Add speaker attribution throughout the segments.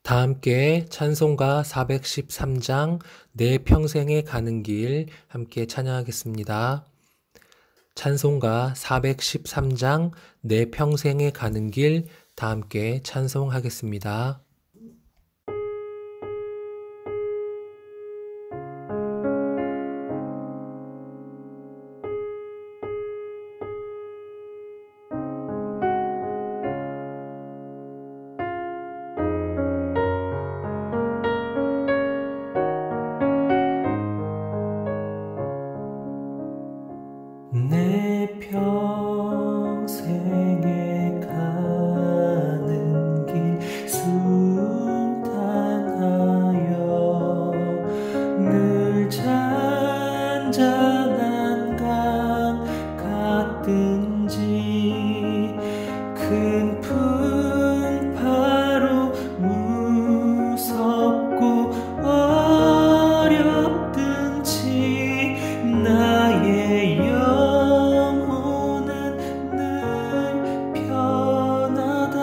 Speaker 1: 다 함께 찬송가 413장 내 평생에 가는 길 함께 찬양하겠습니다. 찬송가 413장 내 평생에 가는 길 다 함께 찬송하겠습니다.
Speaker 2: 내 평생에 가는 길 순탄하여 늘 잔잔한 강 같든지 큰 풍파로 무섭고 어렵든지 나의 영혼은 늘 편하다.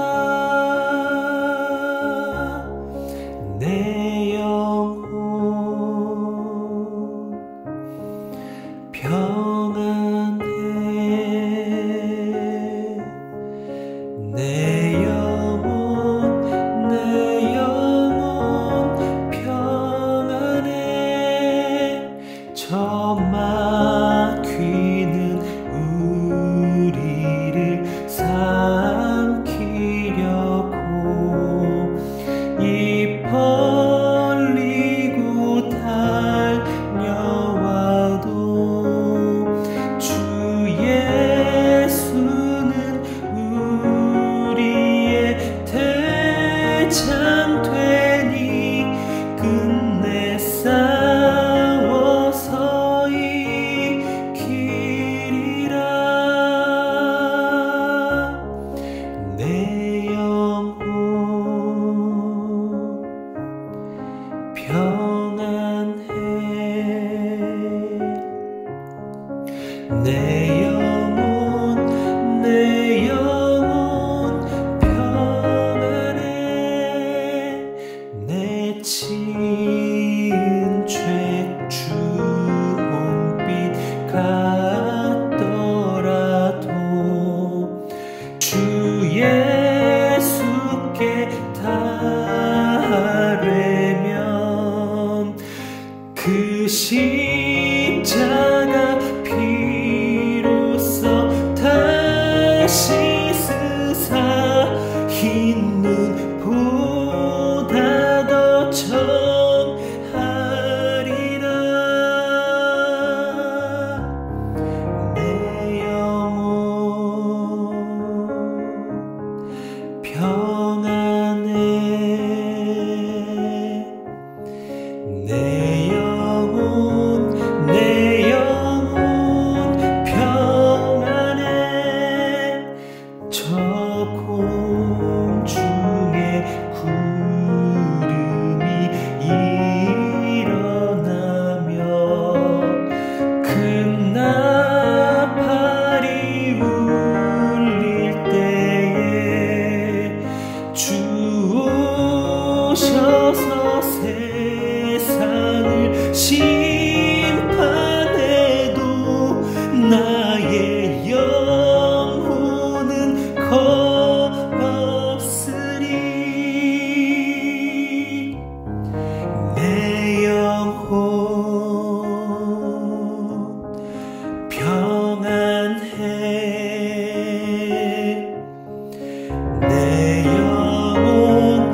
Speaker 2: 내 영혼 평안해. 내 영혼 평안해. 저 막히는 우리를 삼키려고 입 벌리고 달려와도 주 예수는 우리의 대장 되니 끝내 싸워서 이기리라. 내 영혼 평안해. 내 영혼 평안해. 내 지은 죄 주홍빛 같더라도 주 예수께 달래면 그 십자가 피로써 다시 쓰사 흰 눈보다 더 청하리라. 내 영혼 평안해. 내 영혼 평안해. 저 공중에 구름이 일어나며 큰 나팔이 울릴 때에 주 오셔서 세상을 심판해도 나의 영혼은 겁없으리. 내 영혼 평안해. 내 영혼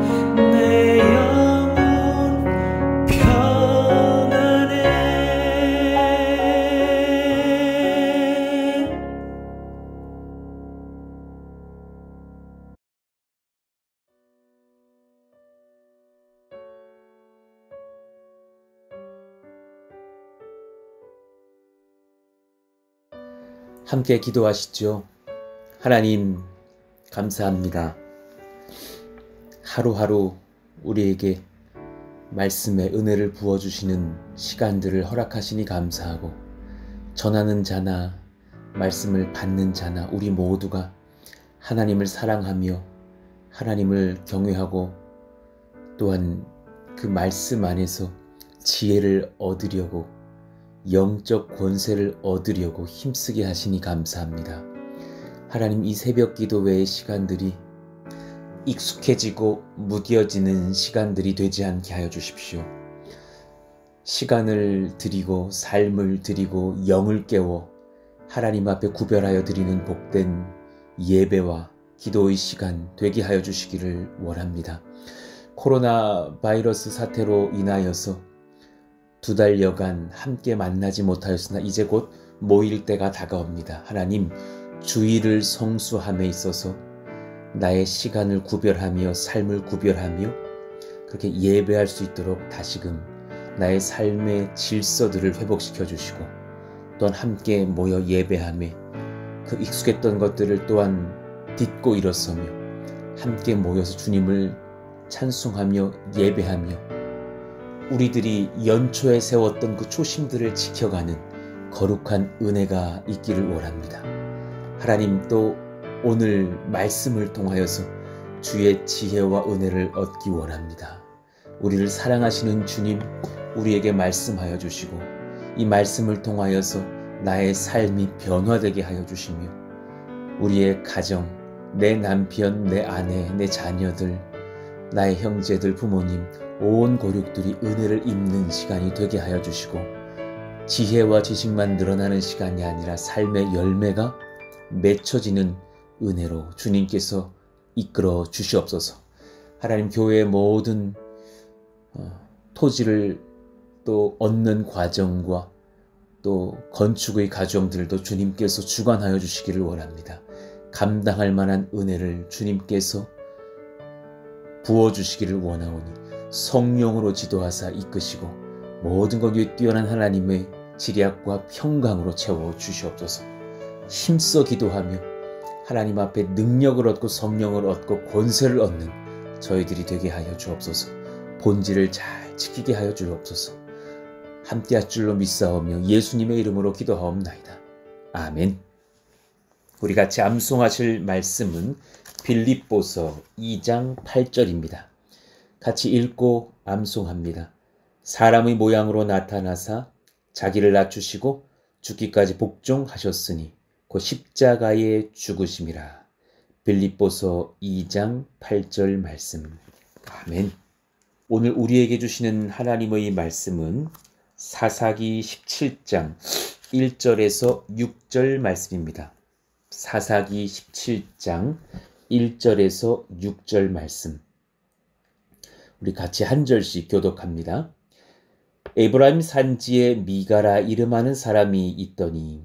Speaker 2: 평안해.
Speaker 3: 함께 기도하시죠. 하나님, 감사합니다. 하루하루 우리에게 말씀의 은혜를 부어주시는 시간들을 허락하시니 감사하고, 전하는 자나 말씀을 받는 자나 우리 모두가 하나님을 사랑하며 하나님을 경외하고 또한 그 말씀 안에서 지혜를 얻으려고 영적 권세를 얻으려고 힘쓰게 하시니 감사합니다. 하나님, 이 새벽 기도회의 시간들이 익숙해지고 무뎌지는 시간들이 되지 않게 하여 주십시오. 시간을 드리고 삶을 드리고 영을 깨워 하나님 앞에 구별하여 드리는 복된 예배와 기도의 시간 되게 하여 주시기를 원합니다. 코로나 바이러스 사태로 인하여서 2달여간 함께 만나지 못하였으나 이제 곧 모일 때가 다가옵니다. 하나님, 주일을 성수함에 있어서 나의 시간을 구별하며 삶을 구별하며 그렇게 예배할 수 있도록 다시금 나의 삶의 질서들을 회복시켜 주시고 또한 함께 모여 예배하며 그 익숙했던 것들을 또한 딛고 일어서며 함께 모여서 주님을 찬송하며 예배하며 우리들이 연초에 세웠던 그 초심들을 지켜가는 거룩한 은혜가 있기를 원합니다. 하나님, 또 오늘 말씀을 통하여서 주의 지혜와 은혜를 얻기 원합니다. 우리를 사랑하시는 주님, 우리에게 말씀하여 주시고 이 말씀을 통하여서 나의 삶이 변화되게 하여 주시며 우리의 가정, 내 남편, 내 아내, 내 자녀들, 나의 형제들, 부모님, 온 고륙들이 은혜를 입는 시간이 되게 하여 주시고 지혜와 지식만 늘어나는 시간이 아니라 삶의 열매가 맺혀지는 은혜로 주님께서 이끌어 주시옵소서. 하나님, 교회의 모든 토지를 또 얻는 과정과 또 건축의 과정들도 주님께서 주관하여 주시기를 원합니다. 감당할 만한 은혜를 주님께서 부어주시기를 원하오니 성령으로 지도하사 이끄시고 모든 것 위에 뛰어난 하나님의 지략과 평강으로 채워 주시옵소서. 힘써 기도하며 하나님 앞에 능력을 얻고 성령을 얻고 권세를 얻는 저희들이 되게 하여 주옵소서. 본질을 잘 지키게 하여 주옵소서. 함께할 줄로 믿사오며 예수님의 이름으로 기도하옵나이다. 아멘. 우리 같이 암송하실 말씀은 빌립보서 2장 8절입니다. 같이 읽고 암송합니다. 사람의 모양으로 나타나사 자기를 낮추시고 죽기까지 복종하셨으니 곧 십자가에 죽으심이라. 빌립보서 2장 8절 말씀. 아멘. 오늘 우리에게 주시는 하나님의 말씀은 사사기 17장 1절에서 6절 말씀입니다. 사사기 17장 1절에서 6절 말씀. 우리 같이 한 절씩 교독합니다. 에브라임 산지에 미가라 이름하는 사람이 있더니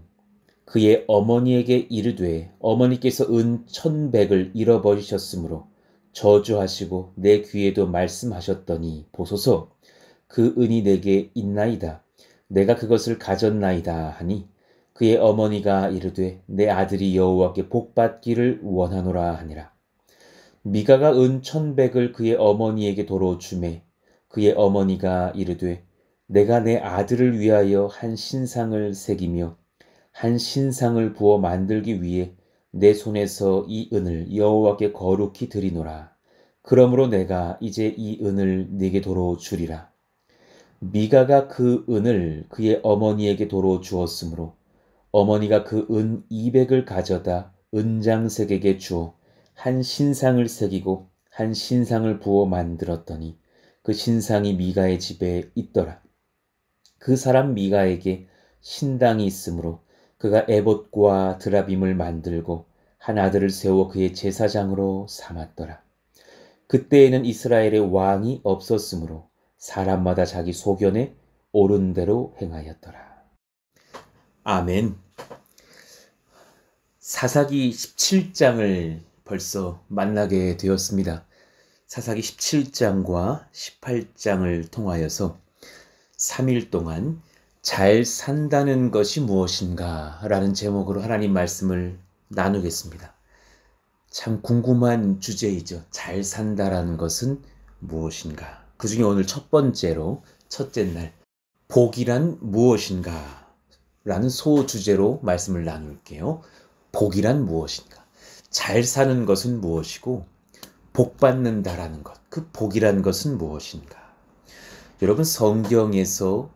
Speaker 3: 그의 어머니에게 이르되 어머니께서 은 1,100을 잃어버리셨으므로 저주하시고 내 귀에도 말씀하셨더니 보소서 그 은이 내게 있나이다. 내가 그것을 가졌나이다 하니 그의 어머니가 이르되 내 아들이 여호와께 복받기를 원하노라 하니라. 미가가 은 1,100을 그의 어머니에게 도로 주매 그의 어머니가 이르되 내가 내 아들을 위하여 한 신상을 새기며 한 신상을 부어 만들기 위해 내 손에서 이 은을 여호와께 거룩히 드리노라. 그러므로 내가 이제 이 은을 네게 도로 주리라. 미가가 그 은을 그의 어머니에게 도로 주었으므로 어머니가 그 은 200을 가져다 은장색에게 주어 한 신상을 새기고 한 신상을 부어 만들었더니 그 신상이 미가의 집에 있더라. 그 사람 미가에게 신당이 있으므로 그가 에봇과 드라빔을 만들고 한 아들을 세워 그의 제사장으로 삼았더라. 그때에는 이스라엘의 왕이 없었으므로 사람마다 자기 소견에 옳은 대로 행하였더라. 아멘. 사사기 17장을 벌써 만나게 되었습니다. 사사기 17장과 18장을 통하여서 3일 동안 잘 산다는 것이 무엇인가 라는 제목으로 하나님 말씀을 나누겠습니다. 참 궁금한 주제이죠. 잘 산다라는 것은 무엇인가? 그 중에 오늘 첫 번째로 첫째 날 복이란 무엇인가? 라는 소주제로 말씀을 나눌게요. 복이란 무엇인가? 잘 사는 것은 무엇이고 복 받는다라는 것, 그 복이란 것은 무엇인가? 여러분, 성경에서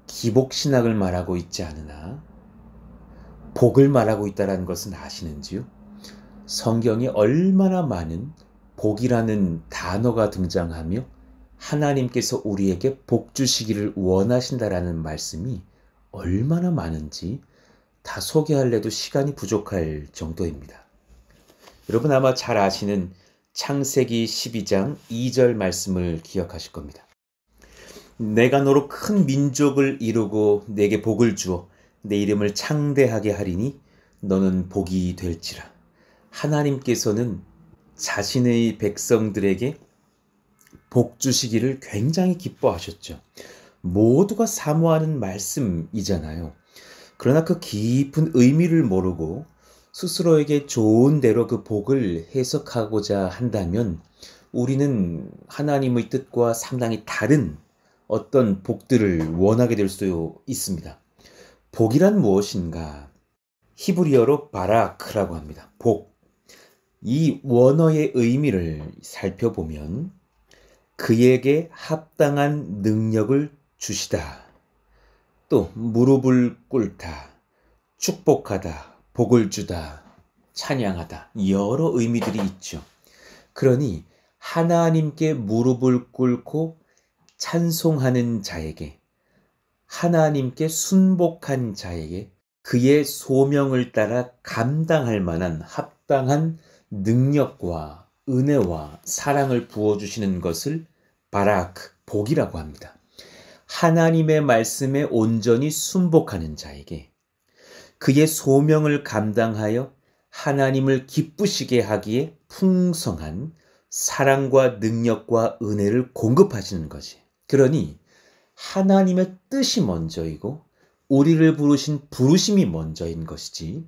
Speaker 3: 기복신학을 말하고 있지 않으나 복을 말하고 있다는 것은 아시는지요? 성경에 얼마나 많은 복이라는 단어가 등장하며 하나님께서 우리에게 복 주시기를 원하신다라는 말씀이 얼마나 많은지 다 소개할래도 시간이 부족할 정도입니다. 여러분 아마 잘 아시는 창세기 12장 2절 말씀을 기억하실 겁니다. 내가 너로 큰 민족을 이루고 내게 복을 주어 내 이름을 창대하게 하리니 너는 복이 될지라. 하나님께서는 자신의 백성들에게 복 주시기를 굉장히 기뻐하셨죠. 모두가 사모하는 말씀이잖아요. 그러나 그 깊은 의미를 모르고 스스로에게 좋은 대로 그 복을 해석하고자 한다면 우리는 하나님의 뜻과 상당히 다른 어떤 복들을 원하게 될 수 있습니다. 복이란 무엇인가? 히브리어로 바라크라고 합니다. 복. 이 원어의 의미를 살펴보면 그에게 합당한 능력을 주시다. 또 무릎을 꿇다. 축복하다. 복을 주다. 찬양하다. 여러 의미들이 있죠. 그러니 하나님께 무릎을 꿇고 찬송하는 자에게, 하나님께 순복한 자에게 그의 소명을 따라 감당할 만한 합당한 능력과 은혜와 사랑을 부어주시는 것을 바라크, 복이라고 합니다. 하나님의 말씀에 온전히 순복하는 자에게 그의 소명을 감당하여 하나님을 기쁘시게 하기에 풍성한 사랑과 능력과 은혜를 공급하시는 것이. 그러니 하나님의 뜻이 먼저이고 우리를 부르신 부르심이 먼저인 것이지,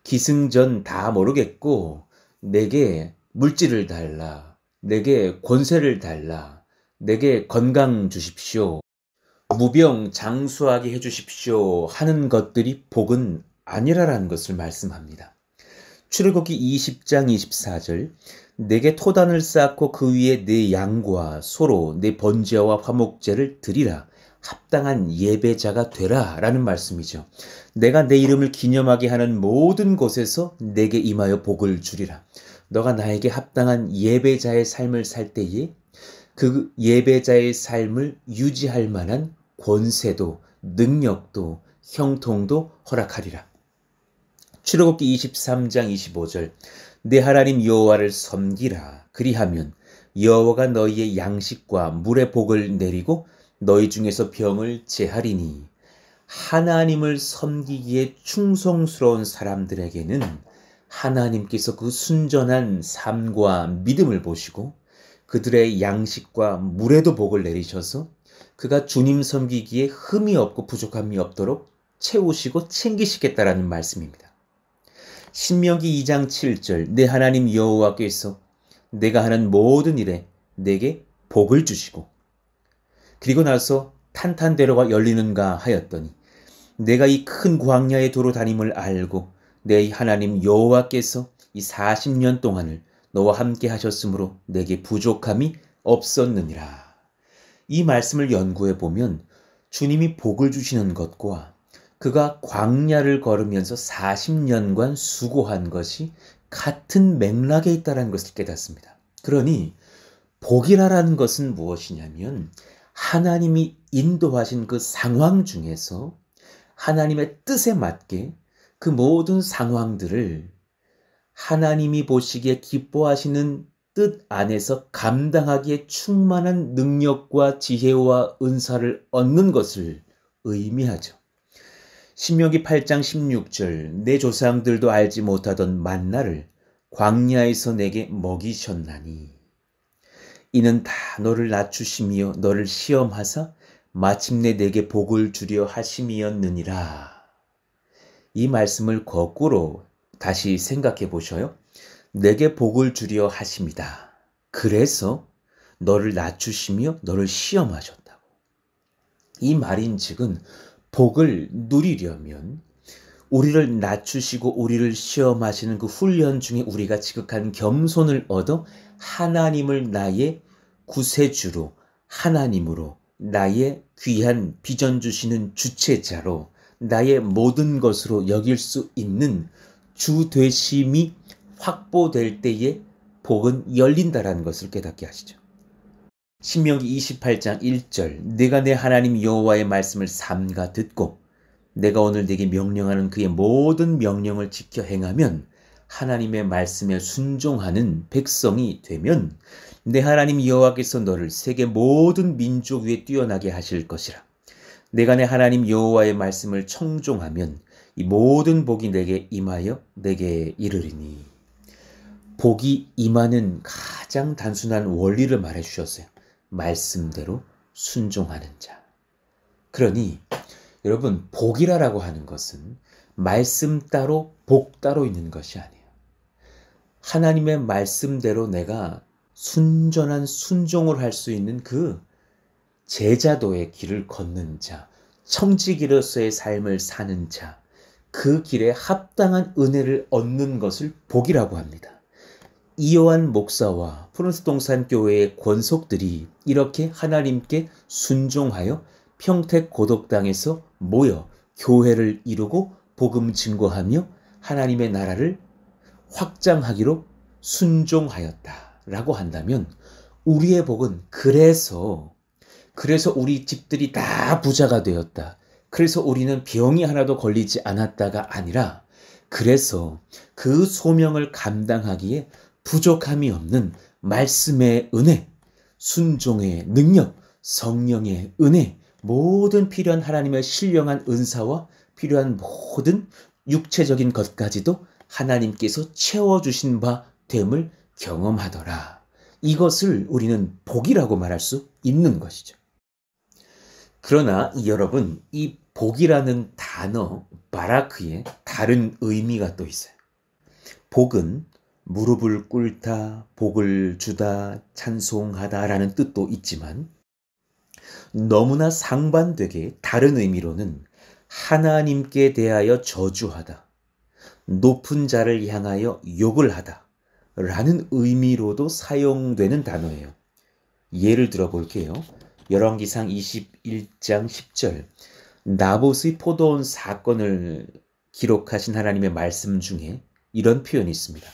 Speaker 3: 기승전 다 모르겠고 내게 물질을 달라, 내게 권세를 달라, 내게 건강 주십시오, 무병장수하게 해주십시오 하는 것들이 복은 아니라라는 것을 말씀합니다. 출애굽기 20장 24절, 내게 토단을 쌓고 그 위에 내 양과 소로 내 번제와 화목제를 드리라, 합당한 예배자가 되라 라는 말씀이죠. 내가 내 이름을 기념하게 하는 모든 곳에서 내게 임하여 복을 주리라. 너가 나에게 합당한 예배자의 삶을 살 때에 그 예배자의 삶을 유지할 만한 권세도 능력도 형통도 허락하리라. 출애굽기 23장 25절, 내 하나님 여호와를 섬기라. 그리하면 여호와가 너희의 양식과 물의 복을 내리고 너희 중에서 병을 제하리니. 하나님을 섬기기에 충성스러운 사람들에게는 하나님께서 그 순전한 삶과 믿음을 보시고 그들의 양식과 물에도 복을 내리셔서 그가 주님 섬기기에 흠이 없고 부족함이 없도록 채우시고 챙기시겠다라는 말씀입니다. 신명기 2장 7절, 내 하나님 여호와께서 내가 하는 모든 일에 내게 복을 주시고, 그리고 나서 탄탄대로가 열리는가 하였더니 내가 이 큰 광야에 두루 다님을 알고 내 하나님 여호와께서 이 40년 동안을 너와 함께 하셨으므로 내게 부족함이 없었느니라. 이 말씀을 연구해 보면 주님이 복을 주시는 것과 그가 광야를 걸으면서 40년간 수고한 것이 같은 맥락에 있다는 것을 깨닫습니다. 그러니 복이라는 것은 무엇이냐면 하나님이 인도하신 그 상황 중에서 하나님의 뜻에 맞게 그 모든 상황들을 하나님이 보시기에 기뻐하시는 뜻 안에서 감당하기에 충만한 능력과 지혜와 은사를 얻는 것을 의미하죠. 신명기 8장 16절, 내 조상들도 알지 못하던 만나를 광야에서 내게 먹이셨나니 이는 다 너를 낮추시며 너를 시험하사 마침내 내게 복을 주려 하심이었느니라. 이 말씀을 거꾸로 다시 생각해 보셔요. 내게 복을 주려 하심이다. 그래서 너를 낮추시며 너를 시험하셨다고. 이 말인즉은 복을 누리려면 우리를 낮추시고 우리를 시험하시는 그 훈련 중에 우리가 지극한 겸손을 얻어 하나님을 나의 구세주로, 하나님으로, 나의 귀한 비전 주시는 주체자로, 나의 모든 것으로 여길 수 있는 주 되심이 확보될 때에 복은 열린다라는 것을 깨닫게 하시죠. 신명기 28장 1절 내가 내 하나님 여호와의 말씀을 삼가 듣고 내가 오늘 네게 명령하는 그의 모든 명령을 지켜 행하면 하나님의 말씀에 순종하는 백성이 되면 내 하나님 여호와께서 너를 세계 모든 민족 위에 뛰어나게 하실 것이라. 내가 내 하나님 여호와의 말씀을 청종하면 이 모든 복이 내게 임하여 내게 이르리니. 복이 임하는 가장 단순한 원리를 말해 주셨어요. 말씀대로 순종하는 자. 그러니 여러분, 복이라고 하는 것은 말씀 따로 복 따로 있는 것이 아니에요. 하나님의 말씀대로 내가 순전한 순종을 할 수 있는 그 제자도의 길을 걷는 자, 청지기로서의 삶을 사는 자, 그 길에 합당한 은혜를 얻는 것을 복이라고 합니다. 이요한 목사와 프랑스 동산교회의 권속들이 이렇게 하나님께 순종하여 평택 고덕당에서 모여 교회를 이루고 복음 증거하며 하나님의 나라를 확장하기로 순종하였다라고 한다면 우리의 복은 그래서 우리 집들이 다 부자가 되었다. 그래서 우리는 병이 하나도 걸리지 않았다가 아니라 그래서 그 소명을 감당하기에 부족함이 없는 말씀의 은혜, 순종의 능력, 성령의 은혜, 모든 필요한 하나님의 신령한 은사와 필요한 모든 육체적인 것까지도 하나님께서 채워주신 바 됨을 경험하더라. 이것을 우리는 복이라고 말할 수 있는 것이죠. 그러나 여러분, 이 복이라는 단어 바라크에 다른 의미가 또 있어요. 복은 무릎을 꿇다, 복을 주다, 찬송하다라는 뜻도 있지만 너무나 상반되게 다른 의미로는 하나님께 대하여 저주하다, 높은 자를 향하여 욕을 하다 라는 의미로도 사용되는 단어예요. 예를 들어 볼게요. 열왕기상 21장 10절 나봇의 포도원 사건을 기록하신 하나님의 말씀 중에 이런 표현이 있습니다.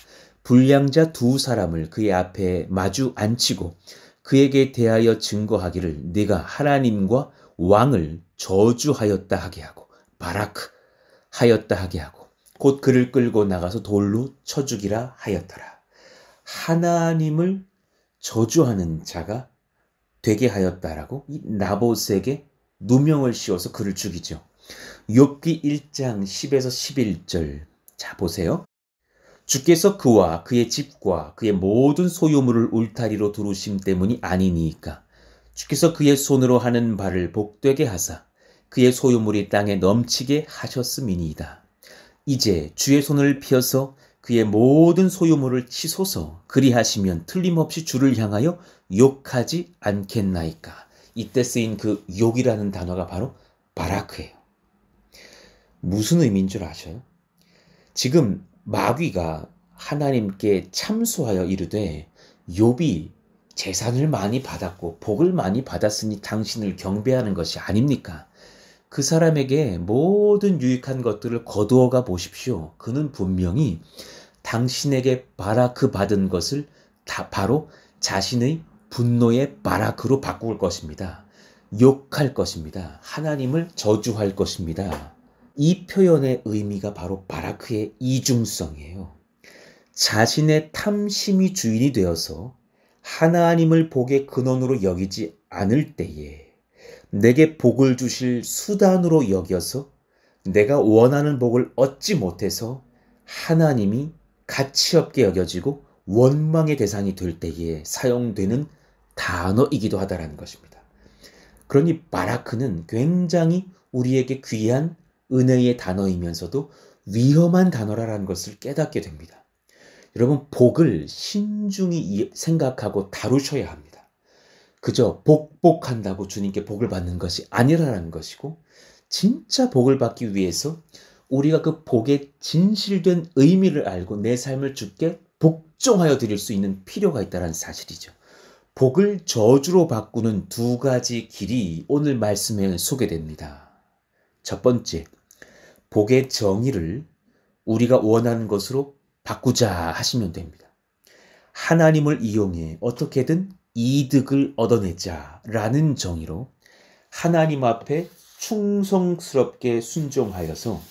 Speaker 3: 불량자 두 사람을 그의 앞에 마주 앉히고 그에게 대하여 증거하기를 네가 하나님과 왕을 저주하였다 하게 하고 바라크 하였다 하게 하고 곧 그를 끌고 나가서 돌로 쳐 죽이라 하였더라. 하나님을 저주하는 자가 되게 하였다라고 이 나봇에게 누명을 씌워서 그를 죽이죠. 욥기 1장 10에서 11절 자 보세요. 주께서 그와 그의 집과 그의 모든 소유물을 울타리로 두르심 때문이 아니니까 주께서 그의 손으로 하는 바를 복되게 하사 그의 소유물이 땅에 넘치게 하셨음이니이다. 이제 주의 손을 펴서 그의 모든 소유물을 치소서. 그리하시면 틀림없이 주를 향하여 욕하지 않겠나이까. 이때 쓰인 그 욕이라는 단어가 바로 바라크예요. 무슨 의미인 줄 아셔요? 지금 마귀가 하나님께 참소하여 이르되 욥이 재산을 많이 받았고 복을 많이 받았으니 당신을 경배하는 것이 아닙니까? 그 사람에게 모든 유익한 것들을 거두어가 보십시오. 그는 분명히 당신에게 바라크 받은 것을 다 바로 자신의 분노의 바라크로 바꿀 것입니다. 욕할 것입니다. 하나님을 저주할 것입니다. 이 표현의 의미가 바로 바라크의 이중성이에요. 자신의 탐심이 주인이 되어서 하나님을 복의 근원으로 여기지 않을 때에 내게 복을 주실 수단으로 여겨서 내가 원하는 복을 얻지 못해서 하나님이 가치없게 여겨지고 원망의 대상이 될 때에 사용되는 단어이기도 하다라는 것입니다. 그러니 바라크는 굉장히 우리에게 귀한 은혜의 단어이면서도 위험한 단어라는 것을 깨닫게 됩니다. 여러분, 복을 신중히 생각하고 다루셔야 합니다. 그저 복한다고 주님께 복을 받는 것이 아니라는 것이고 진짜 복을 받기 위해서 우리가 그 복의 진실된 의미를 알고 내 삶을 주께 복종하여 드릴 수 있는 필요가 있다는 사실이죠. 복을 저주로 바꾸는 두 가지 길이 오늘 말씀에 소개됩니다. 첫 번째, 복의 정의를 우리가 원하는 것으로 바꾸자 하시면 됩니다. 하나님을 이용해 어떻게든 이득을 얻어내자라는 정의로 하나님 앞에 충성스럽게 순종하여서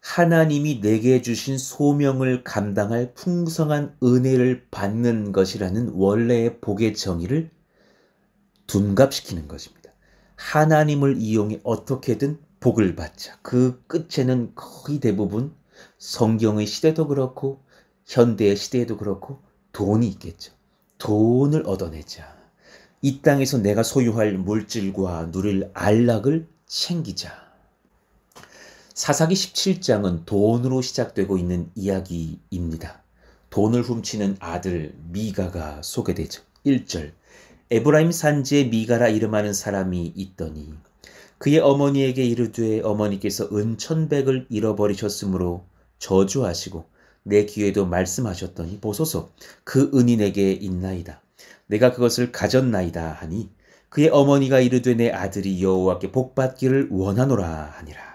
Speaker 3: 하나님이 내게 주신 소명을 감당할 풍성한 은혜를 받는 것이라는 원래의 복의 정의를 둔갑시키는 것입니다. 하나님을 이용해 어떻게든 복을 받자. 그 끝에는 거의 대부분 성경의 시대도 그렇고 현대의 시대에도 그렇고 돈이 있겠죠. 돈을 얻어내자. 이 땅에서 내가 소유할 물질과 누릴 안락을 챙기자. 사사기 17장은 돈으로 시작되고 있는 이야기입니다. 돈을 훔치는 아들 미가가 소개되죠. 1절, 에브라임 산지에 미가라 이름하는 사람이 있더니 그의 어머니에게 이르되 어머니께서 은천백을 잃어버리셨으므로 저주하시고 내 귀에도 말씀하셨더니 보소서 그 은이 내게 있나이다. 내가 그것을 가졌나이다 하니 그의 어머니가 이르되 내 아들이 여호와께 복받기를 원하노라 하니라.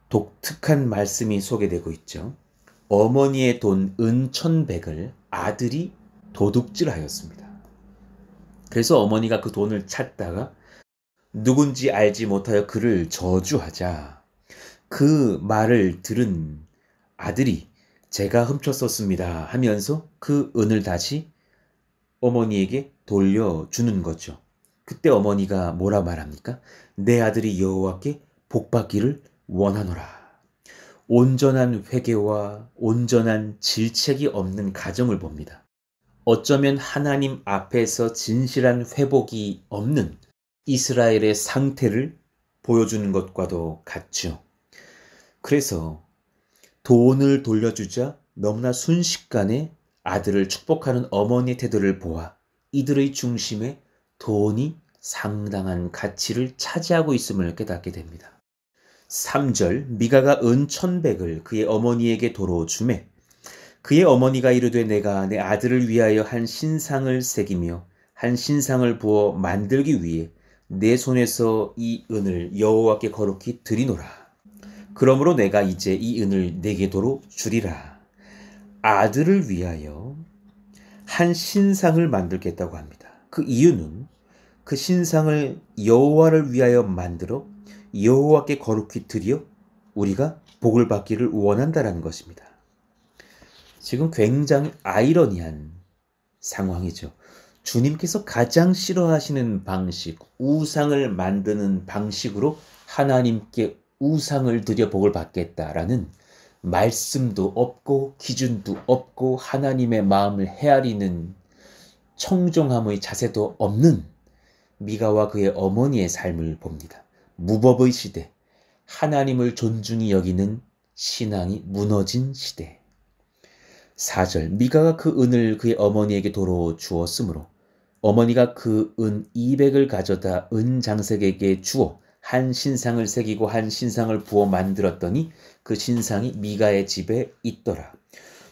Speaker 3: 독특한 말씀이 소개되고 있죠. 어머니의 돈 은천백을 아들이 도둑질하였습니다. 그래서 어머니가 그 돈을 찾다가 누군지 알지 못하여 그를 저주하자 그 말을 들은 아들이 제가 훔쳤었습니다 하면서 그 은을 다시 어머니에게 돌려주는 거죠. 그때 어머니가 뭐라 말합니까? 내 아들이 여호와께 복받기를 원하노라. 온전한 회개와 온전한 질책이 없는 가정을 봅니다. 어쩌면 하나님 앞에서 진실한 회복이 없는 이스라엘의 상태를 보여주는 것과도 같죠. 그래서 돈을 돌려주자 너무나 순식간에 아들을 축복하는 어머니의 태도를 보아 이들의 중심에 돈이 상당한 가치를 차지하고 있음을 깨닫게 됩니다. 3절, 미가가 은천백을 그의 어머니에게 도로 주매 그의 어머니가 이르되 내가 내 아들을 위하여 한 신상을 새기며 한 신상을 부어 만들기 위해 내 손에서 이 은을 여호와께 거룩히 드리노라. 그러므로 내가 이제 이 은을 내게 도로 주리라. 아들을 위하여 한 신상을 만들겠다고 합니다. 그 이유는 그 신상을 여호와를 위하여 만들어 여호와께 거룩히 드려 우리가 복을 받기를 원한다라는 것입니다. 지금 굉장히 아이러니한 상황이죠. 주님께서 가장 싫어하시는 방식, 우상을 만드는 방식으로 하나님께 우상을 드려 복을 받겠다라는 말씀도 없고 기준도 없고 하나님의 마음을 헤아리는 청정함의 자세도 없는 미가와 그의 어머니의 삶을 봅니다. 무법의 시대, 하나님을 존중히 여기는 신앙이 무너진 시대. 4절, 미가가 그 은을 그의 어머니에게 도로 주었으므로 어머니가 그 은 200을 가져다 은장색에게 주어 한 신상을 새기고 한 신상을 부어 만들었더니 그 신상이 미가의 집에 있더라.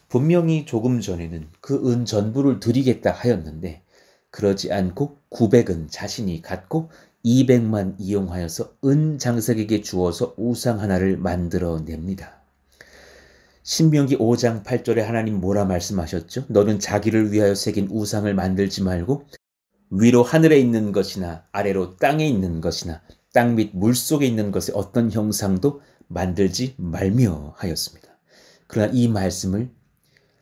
Speaker 3: 분명히 조금 전에는 그 은 전부를 드리겠다 하였는데 그러지 않고 900은 자신이 갖고 200만 이용하여서 은장색에게 주어서 우상 하나를 만들어냅니다. 신명기 5장 8절에 하나님 뭐라 말씀하셨죠? 너는 자기를 위하여 새긴 우상을 만들지 말고 위로 하늘에 있는 것이나 아래로 땅에 있는 것이나 땅 및 물속에 있는 것의 어떤 형상도 만들지 말며 하였습니다. 그러나 이 말씀을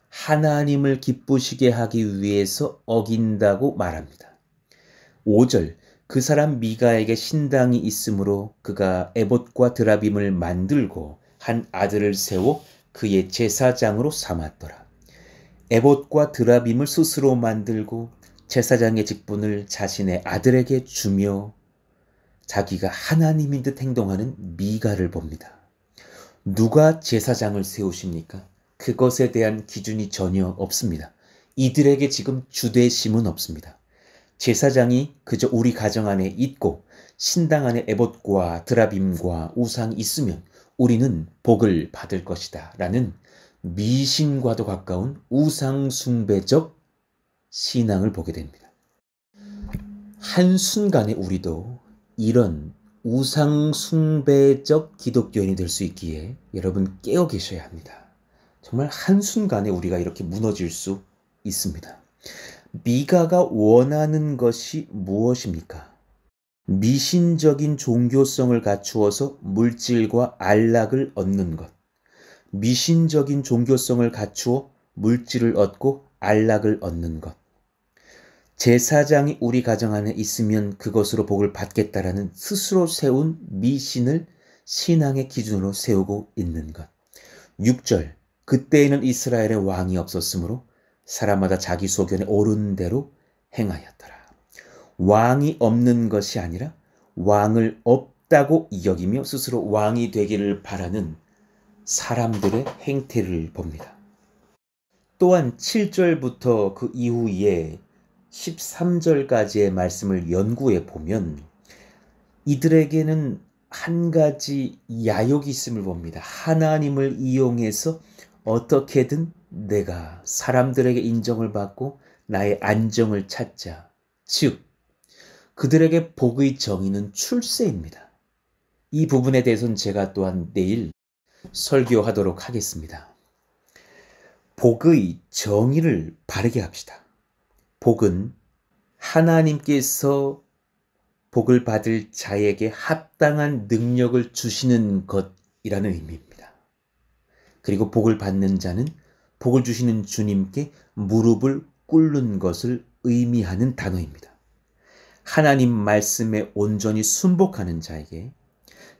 Speaker 3: 하나님을 기쁘시게 하기 위해서 어긴다고 말합니다. 5절, 그 사람 미가에게 신당이 있으므로 그가 에봇과 드라빔을 만들고 한 아들을 세워 그의 제사장으로 삼았더라. 에봇과 드라빔을 스스로 만들고 제사장의 직분을 자신의 아들에게 주며 자기가 하나님인 듯 행동하는 미가를 봅니다. 누가 제사장을 세우십니까? 그것에 대한 기준이 전혀 없습니다. 이들에게 지금 주대심은 없습니다. 제사장이 그저 우리 가정 안에 있고 신당 안에 에봇과 드라빔과 우상이 있으면 우리는 복을 받을 것이다 라는 미신과도 가까운 우상숭배적 신앙을 보게 됩니다. 한순간에 우리도 이런 우상숭배적 기독교인이 될 수 있기에 여러분 깨어 계셔야 합니다. 정말 한순간에 우리가 이렇게 무너질 수 있습니다. 미가가 원하는 것이 무엇입니까? 미신적인 종교성을 갖추어서 물질과 안락을 얻는 것. 미신적인 종교성을 갖추어 물질을 얻고 안락을 얻는 것. 제사장이 우리 가정 안에 있으면 그것으로 복을 받겠다라는 스스로 세운 미신을 신앙의 기준으로 세우고 있는 것. 6절, 그때에는 이스라엘에 왕이 없었으므로 사람마다 자기 소견에 옳은 대로 행하였더라. 왕이 없는 것이 아니라 왕을 없다고 여기며 스스로 왕이 되기를 바라는 사람들의 행태를 봅니다. 또한 7절부터 그 이후에 13절까지의 말씀을 연구해 보면 이들에게는 한 가지 야욕이 있음을 봅니다. 하나님을 이용해서 어떻게든 내가 사람들에게 인정을 받고 나의 안정을 찾자. 즉, 그들에게 복의 정의는 출세입니다. 이 부분에 대해서는 제가 또한 내일 설교하도록 하겠습니다. 복의 정의를 바르게 합시다. 복은 하나님께서 복을 받을 자에게 합당한 능력을 주시는 것이라는 의미입니다. 그리고 복을 받는 자는 복을 주시는 주님께 무릎을 꿇는 것을 의미하는 단어입니다. 하나님 말씀에 온전히 순복하는 자에게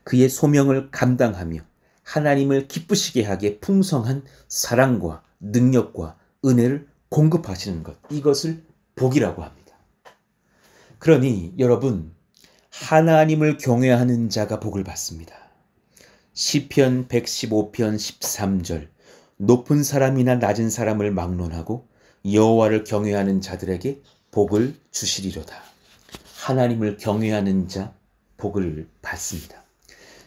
Speaker 3: 그의 소명을 감당하며 하나님을 기쁘시게 하게 풍성한 사랑과 능력과 은혜를 공급하시는 것, 이것을 복이라고 합니다. 그러니 여러분, 하나님을 경외하는 자가 복을 받습니다. 시편 115편 13절, 높은 사람이나 낮은 사람을 막론하고 여호와를 경외하는 자들에게 복을 주시리로다. 하나님을 경외하는 자 복을 받습니다.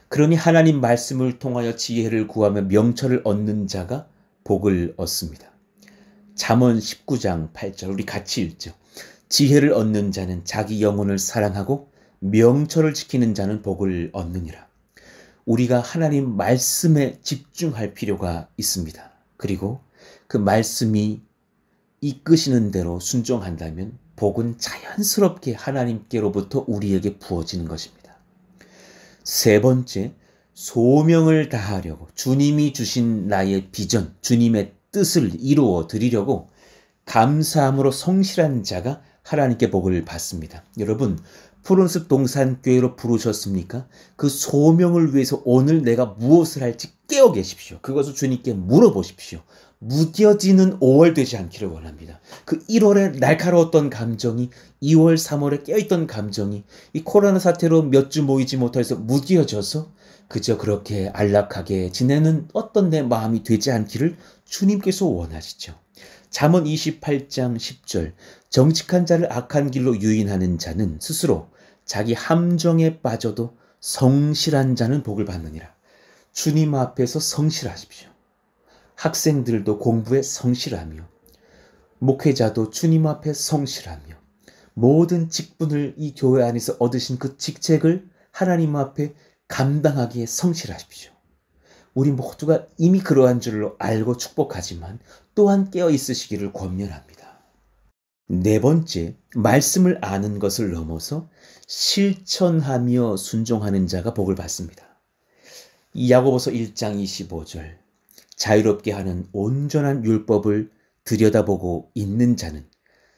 Speaker 3: 그러니 하나님 말씀을 통하여 지혜를 구하며 명철을 얻는 자가 복을 얻습니다. 잠언 19장 8절 우리 같이 읽죠. 지혜를 얻는 자는 자기 영혼을 사랑하고 명철을 지키는 자는 복을 얻느니라. 우리가 하나님 말씀에 집중할 필요가 있습니다. 그리고 그 말씀이 이끄시는 대로 순종한다면 복은 자연스럽게 하나님께로부터 우리에게 부어지는 것입니다. 세 번째, 소명을 다하려고 주님이 주신 나의 비전, 주님의 뜻을 이루어 드리려고 감사함으로 성실한 자가 하나님께 복을 받습니다. 여러분, 푸른숲 동산교회로 부르셨습니까? 그 소명을 위해서 오늘 내가 무엇을 할지 깨어 계십시오. 그것을 주님께 물어보십시오. 무뎌지는 5월 되지 않기를 원합니다. 그 1월에 날카로웠던 감정이 2월, 3월에 깨어있던 감정이 이 코로나 사태로 몇 주 모이지 못해서 무뎌져서 그저 그렇게 안락하게 지내는 어떤 내 마음이 되지 않기를 주님께서 원하시죠. 잠언 28장 10절 정직한 자를 악한 길로 유인하는 자는 스스로 자기 함정에 빠져도 성실한 자는 복을 받느니라. 주님 앞에서 성실하십시오. 학생들도 공부에 성실하며 목회자도 주님 앞에 성실하며 모든 직분을 이 교회 안에서 얻으신 그 직책을 하나님 앞에 감당하기에 성실하십시오. 우리 모두가 이미 그러한 줄로 알고 축복하지만 또한 깨어 있으시기를 권면합니다. 네 번째, 말씀을 아는 것을 넘어서 실천하며 순종하는 자가 복을 받습니다. 야고보서 1장 25절 자유롭게 하는 온전한 율법을 들여다보고 있는 자는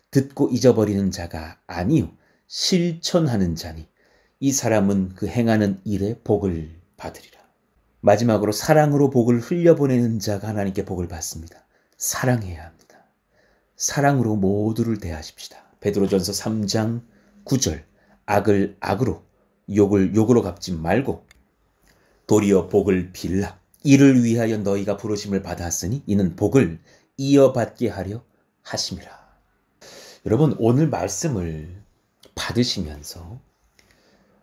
Speaker 3: 듣고 잊어버리는 자가 아니요 실천하는 자니 이 사람은 그 행하는 일에 복을 받으리라. 마지막으로 사랑으로 복을 흘려보내는 자가 하나님께 복을 받습니다. 사랑해야 합니다. 사랑으로 모두를 대하십시다. 베드로전서 3장 9절 악을 악으로 욕을 욕으로 갚지 말고 도리어 복을 빌라. 이를 위하여 너희가 부르심을 받았으니 이는 복을 이어받게 하려 하심이라. 여러분, 오늘 말씀을 받으시면서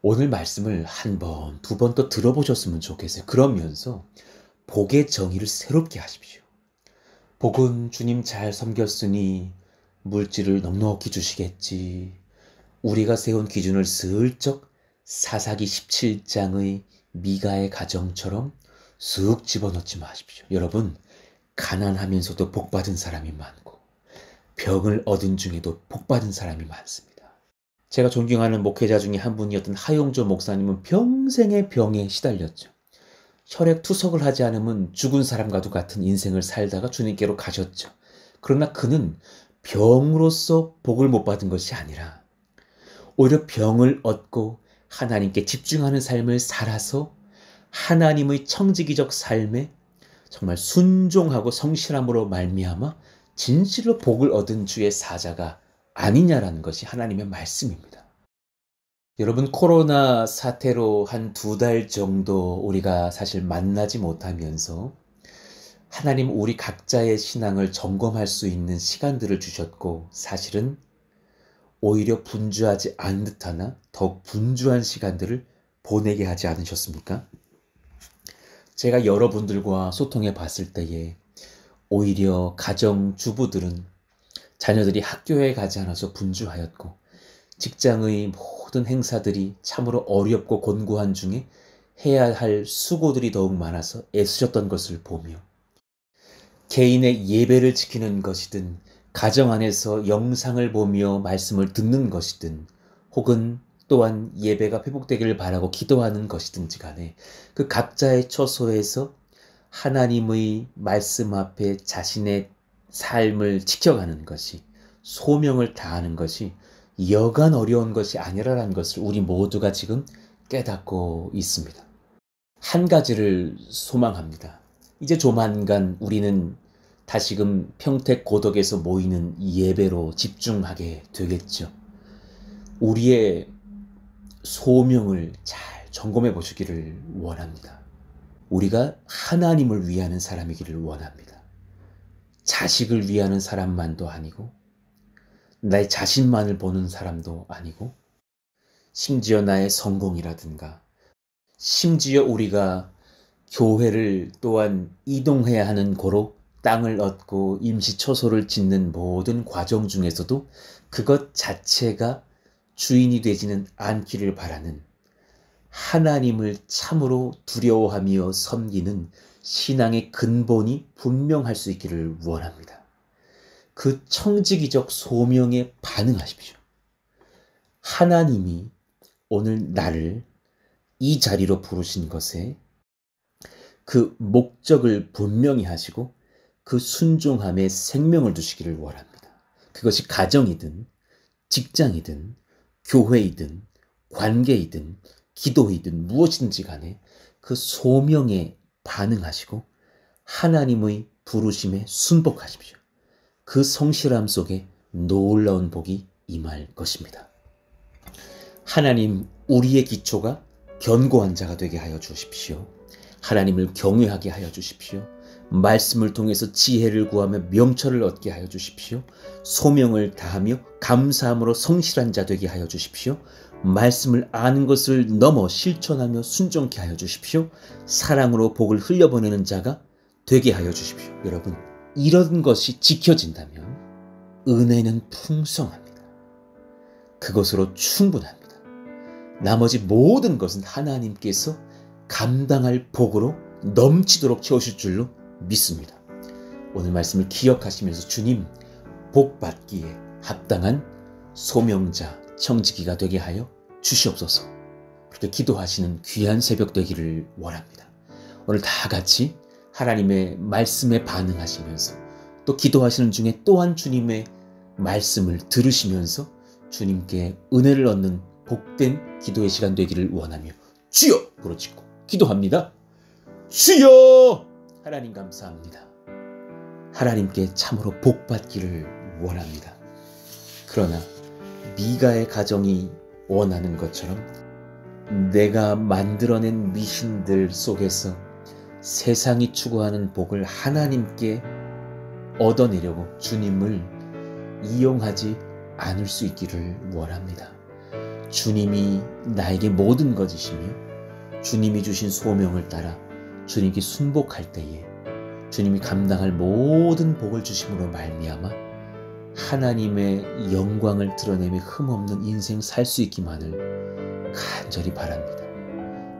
Speaker 3: 오늘 말씀을 한 번, 두 번 또 들어보셨으면 좋겠어요. 그러면서 복의 정의를 새롭게 하십시오. 복은 주님 잘 섬겼으니 물질을 넉넉히 주시겠지. 우리가 세운 기준을 슬쩍 사사기 17장의 미가의 가정처럼 쑥 집어넣지 마십시오. 여러분, 가난하면서도 복받은 사람이 많고 병을 얻은 중에도 복받은 사람이 많습니다. 제가 존경하는 목회자 중에 한 분이었던 하용조 목사님은 평생의 병에 시달렸죠. 혈액 투석을 하지 않으면 죽은 사람과도 같은 인생을 살다가 주님께로 가셨죠. 그러나 그는 병으로서 복을 못 받은 것이 아니라 오히려 병을 얻고 하나님께 집중하는 삶을 살아서 하나님의 청지기적 삶에 정말 순종하고 성실함으로 말미암아 진실로 복을 얻은 주의 사자가 아니냐라는 것이 하나님의 말씀입니다. 여러분, 코로나 사태로 한 2달 정도 우리가 사실 만나지 못하면서 하나님 우리 각자의 신앙을 점검할 수 있는 시간들을 주셨고, 사실은 오히려 분주하지 않은 듯하나 더욱 분주한 시간들을 보내게 하지 않으셨습니까? 제가 여러분들과 소통해 봤을 때에 오히려 가정주부들은 자녀들이 학교에 가지 않아서 분주하였고, 직장의 모든 행사들이 참으로 어렵고 곤고한 중에 해야 할 수고들이 더욱 많아서 애쓰셨던 것을 보며, 개인의 예배를 지키는 것이든 가정 안에서 영상을 보며 말씀을 듣는 것이든 혹은 또한 예배가 회복되기를 바라고 기도하는 것이든지 간에 그 각자의 처소에서 하나님의 말씀 앞에 자신의 삶을 지켜가는 것이, 소명을 다하는 것이 여간 어려운 것이 아니라는 것을 우리 모두가 지금 깨닫고 있습니다. 한 가지를 소망합니다. 이제 조만간 우리는 다시금 평택 고덕에서 모이는 예배로 집중하게 되겠죠. 우리의 소명을 잘 점검해 보시기를 원합니다. 우리가 하나님을 위하는 사람이기를 원합니다. 자식을 위하는 사람만도 아니고 나의 자신만을 보는 사람도 아니고, 심지어 나의 성공이라든가, 심지어 우리가 교회를 또한 이동해야 하는 고로 땅을 얻고 임시처소를 짓는 모든 과정 중에서도 그것 자체가 주인이 되지는 않기를 바라는, 하나님을 참으로 두려워하며 섬기는 신앙의 근본이 분명할 수 있기를 원합니다. 그 청지기적 소명에 반응하십시오. 하나님이 오늘 나를 이 자리로 부르신 것에 그 목적을 분명히 하시고 그 순종함에 생명을 두시기를 원합니다. 그것이 가정이든 직장이든 교회이든 관계이든 기도이든 무엇이든지 간에 그 소명에 반응하시고 하나님의 부르심에 순복하십시오. 그 성실함 속에 놀라운 복이 임할 것입니다. 하나님, 우리의 기초가 견고한 자가 되게 하여 주십시오. 하나님을 경외하게 하여 주십시오. 말씀을 통해서 지혜를 구하며 명철을 얻게 하여 주십시오. 소명을 다하며 감사함으로 성실한 자 되게 하여 주십시오. 말씀을 아는 것을 넘어 실천하며 순종케 하여 주십시오. 사랑으로 복을 흘려보내는 자가 되게 하여 주십시오. 여러분, 이런 것이 지켜진다면 은혜는 풍성합니다. 그것으로 충분합니다. 나머지 모든 것은 하나님께서 감당할 복으로 넘치도록 채우실 줄로 믿습니다. 오늘 말씀을 기억하시면서 주님, 복 받기에 합당한 소명자, 청지기가 되게 하여 주시옵소서. 그렇게 기도하시는 귀한 새벽 되기를 원합니다. 오늘 다 같이 하나님의 말씀에 반응하시면서 또 기도하시는 중에 또한 주님의 말씀을 들으시면서 주님께 은혜를 얻는 복된 기도의 시간 되기를 원하며 주여 부르짖고 기도합니다. 주여! 하나님 감사합니다. 하나님께 참으로 복 받기를 원합니다. 그러나 미가의 가정이 원하는 것처럼 내가 만들어낸 미신들 속에서 세상이 추구하는 복을 하나님께 얻어내려고 주님을 이용하지 않을 수 있기를 원합니다. 주님이 나에게 모든 것이시며 주님이 주신 소명을 따라 주님께 순복할 때에 주님이 감당할 모든 복을 주심으로 말미암아 하나님의 영광을 드러내며 흠없는 인생 살 수 있기만을 간절히 바랍니다.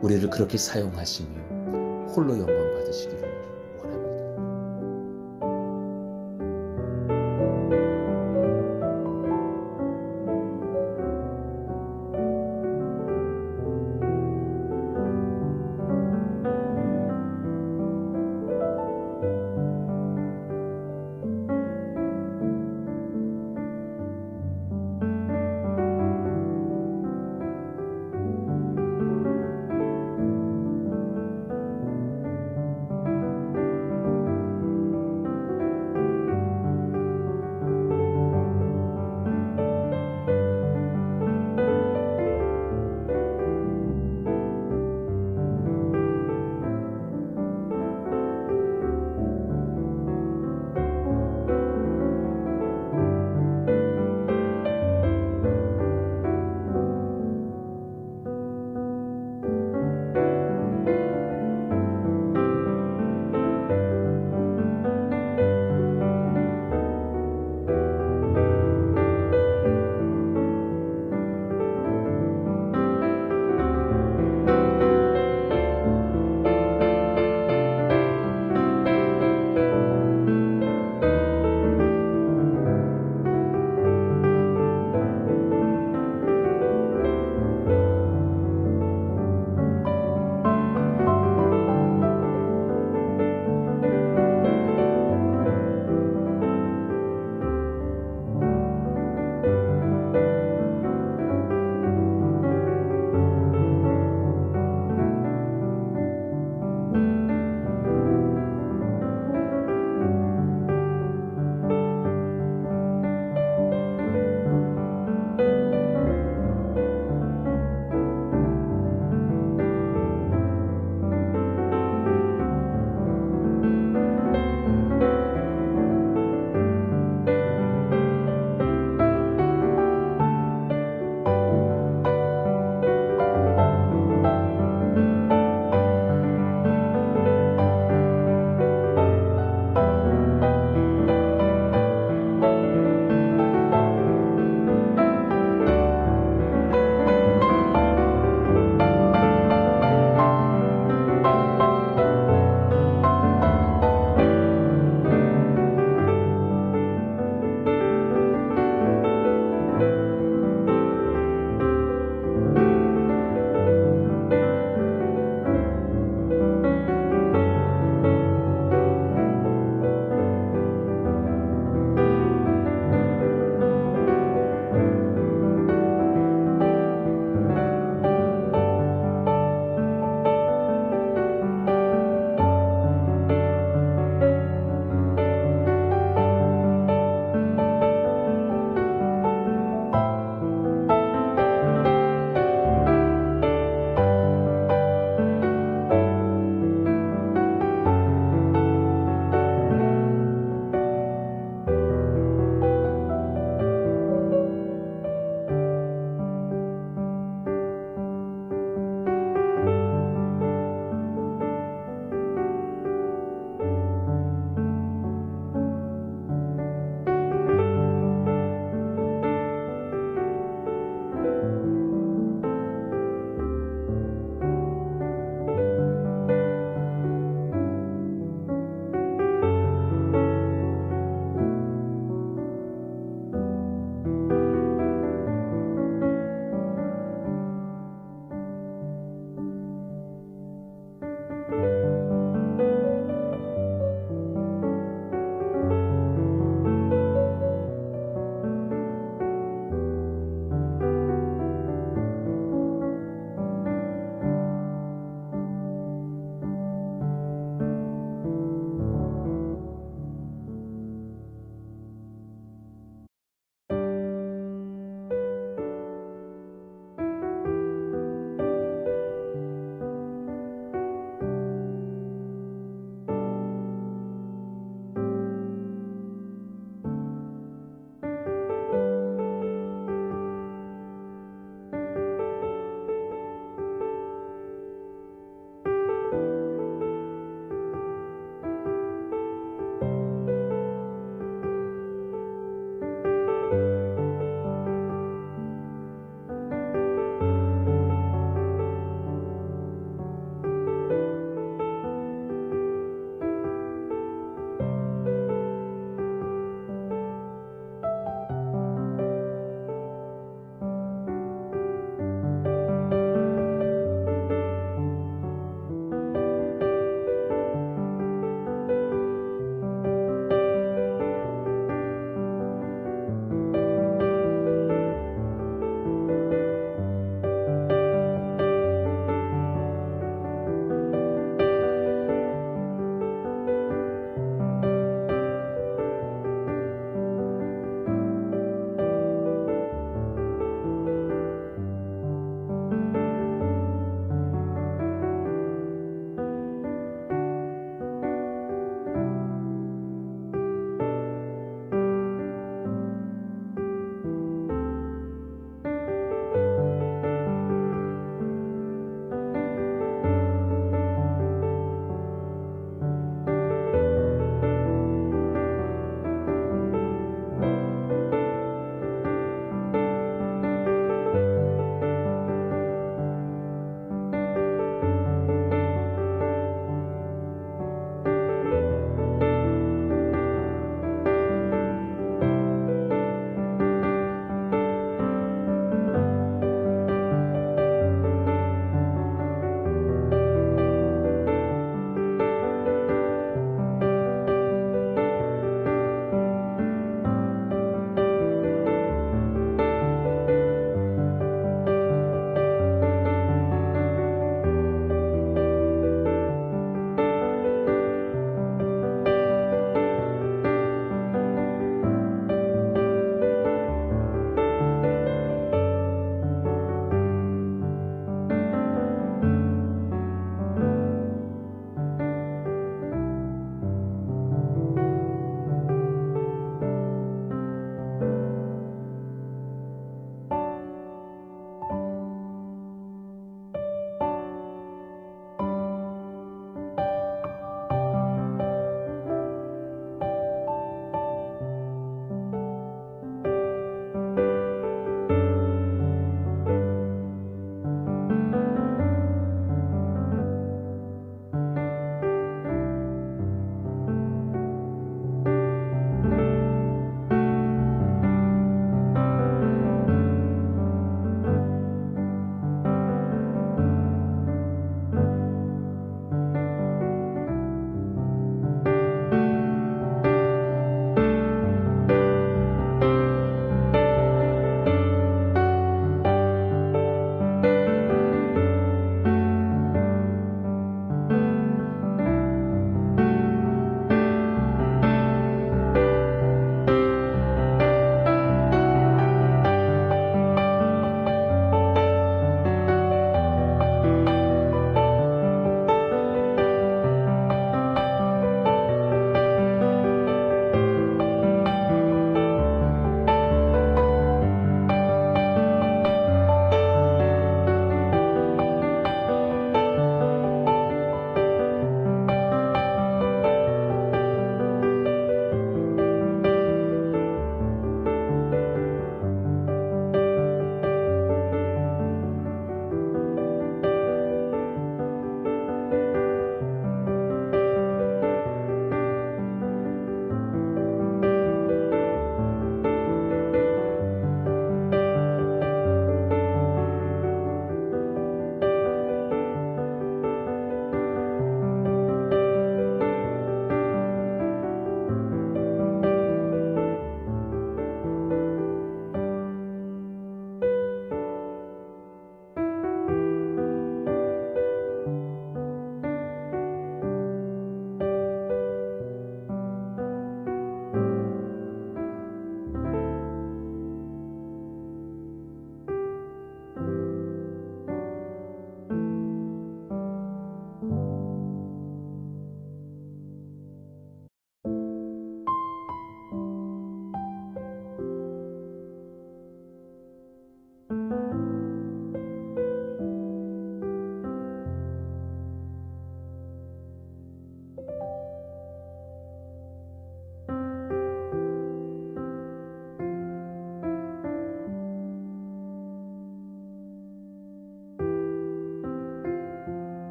Speaker 3: 우리를 그렇게 사용하시며 홀로 영광 받으시기를